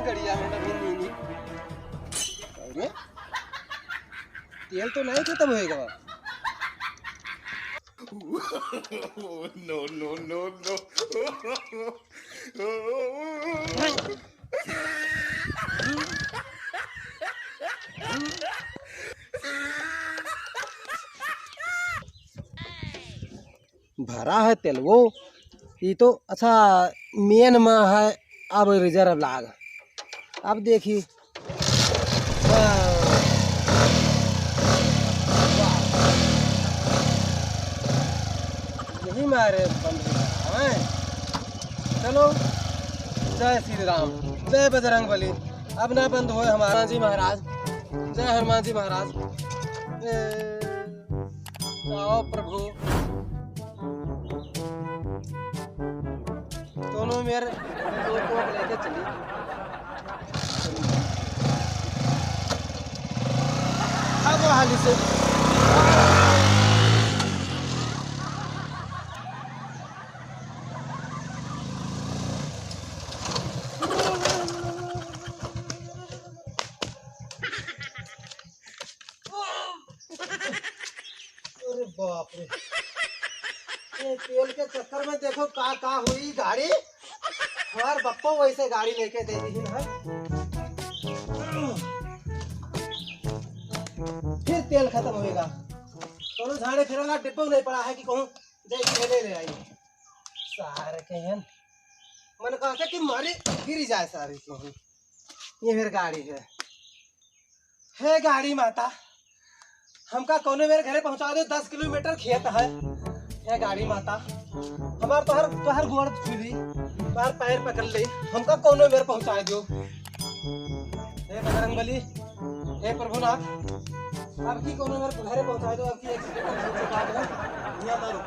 गड़िया में अरे तेल तो नहीं खत्म होएगा। No no no no. भरा है तेल वो ये तो अच्छा मेन में है। अब रिजर्व लाग अब देखिए यही मारे बंद है। चलो जय श्री राम जय बजरंग बली। अब ना बंद हो हमारा जी महाराज। जय हनुमान जी महाराज। आओ प्रभु दोनों मेरे दो कोट लेके चली। अब हाली से अरे बाप रे ये तेल के चक्कर में देखो का हुई गाड़ी। हमार बप्पा वैसे गाड़ी लेके दे दी है। फिर तेल खत्म होएगा। दोनों झाड़े फिर वाला डिब्बा नहीं पड़ा है कि कहूँ जाइए ले आई सारे कहन मन कहा कि मारी गिर जाए सारी कहूँ। ये मेरी गाड़ी है गाड़ी माता हमका कोने मेरे घरे पहुंचा दो। 10 किलोमीटर खेत है गाड़ी माता। हमार तोहर गोड़ छुली बाहर पैर पकड़ ली हमका कोनो मेरे पहुंचा दो। हे बजरंग बली हे प्रभुनाथ अब की कोनो मेरे घरे पहुंचा दो। अब की एक्सीडेंट से काट दो यहाँ पर रुक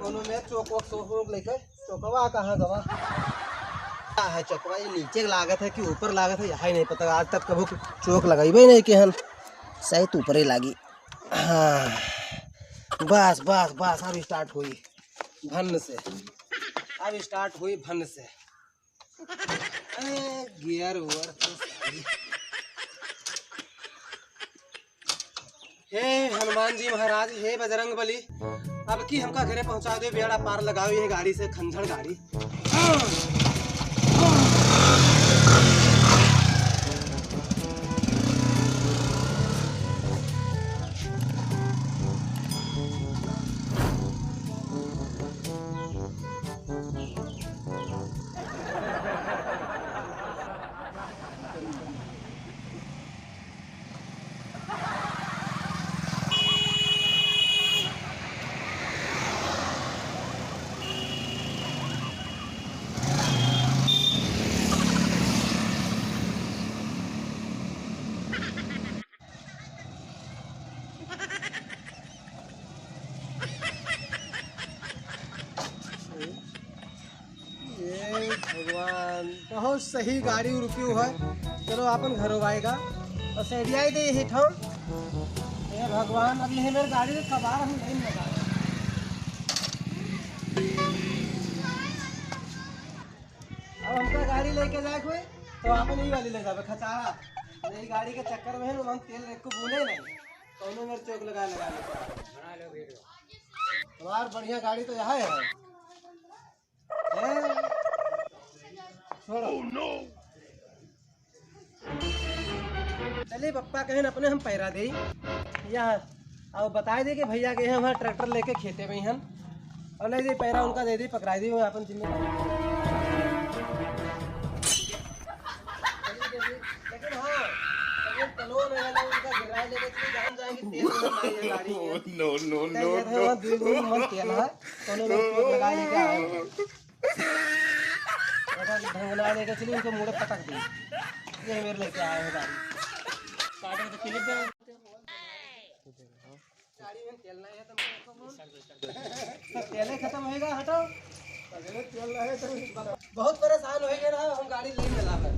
कोनो मेरे चौक लेकर चौकवा कहाँ गवा है। चौकवा ये नीचे लागत है कि ऊपर लागत है यहाँ ही नहीं पता। आज तक कभी चौक लगाई भी नहीं कि हम सही तो ऊपर ही लागी। हाँ बस बस बस अब स्टार्ट हुई भन्न से। अब स्टार्ट हुई भन्न से। गियर ओवर तो हे हनुमान जी महाराज हे बजरंग बली अब की हमका घरे पहुंचा दो। बेड़ा पार लगाओ ये गाड़ी से खंजड़ गाड़ी। भगवान बहुत सही गाड़ी रुकी है। चलो अपन घर आएगा और सैडिया ही दे हिट हम। हे भगवान अब ये मेरी गाड़ी में कबार हम नहीं लगा। अब हमका गाड़ी लेके जाए कोई तो अपन यही वाली ले जाए खचारा। नई गाड़ी के चक्कर में हम तेल रेट को भूले नहीं दोनों मेरे चौक लगा हमार बढ़िया गाड़ी तो यहाँ है। Oh, no. चलिए पप्पा कहें अपने हम पैरा दे यहाँ और बता दे कि भैया गए हैं हमारा ट्रैक्टर लेके खेते में हम और ले दी पैरा उनका दे दी पकड़ा दी अपन जिम्मेदारी। लेकिन हाँ तेलो नहीं है ना उनका गिराए लेके चली जान जाएंगे तेल नहीं है गाड़ी में no, no, नहीं है तो वहाँ दूध मन तेल है तो लोग तेल लगा लेके आए ऐसा ढंगला लेके चली उनको मुड़े पटक दी ये मेरे लेके आए हैं गाड़ी काटे तो क्लिप दे गाड़ी में तेल नहीं है तो तेल खत्म होएगा हटो तेल नहीं तो बहुत परेशान होएगा ना हम गाड़ी ले चला कर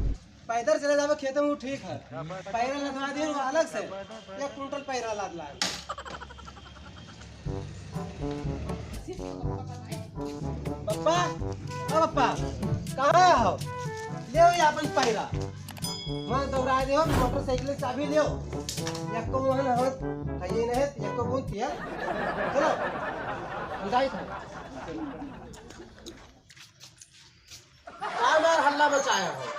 पैदल चले जावे खेत में वो ठीक है पैरा लगा दिए वो अलग से 1 कुंटल पैरा लाद ला पप्पा ओ पप्पा कहाँ हो ले अपन पैरा वहाँ दौड़ा दे मोटरसाइकिल से चाबी ले एक को वहाँ हवत है ये नहीं एक को बहुत पिया चलो जाई था का मार हल्ला बचाया हो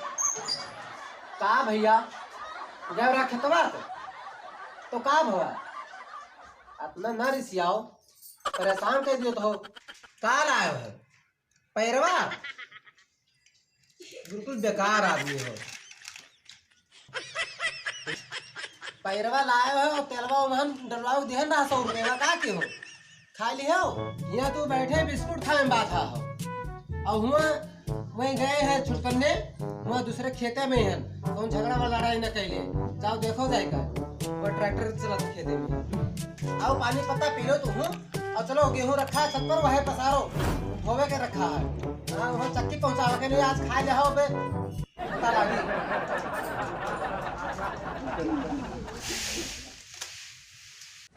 का भैया जब रखतवा तो का भवा अपना न रिसियाओ परेशान कर दियो तो का लाए हो पैरवा बिल्कुल बेकार आदमी हो पैरवा लाए हो और तेलवा उमहन डलवाओ देहन रहा 100 रुपये का के हो खा ली हो यहाँ तू बैठे बिस्कुट खाए में बात हो और हुआ वहीं गए हैं छुटकन्ने वहाँ दूसरे खेते में हैं कौन झगड़ा वाला लड़ाई न कैले जाओ देखो जाएगा वो ट्रैक्टर चला खेते में आओ पानी पत्ता पी लो तुम और चलो गेहूं रखा है छत पर वही पसारो धोवे के रखा है हाँ वहाँ चक्की पहुँचावे के लिए आज खा ले हो बे पता लगी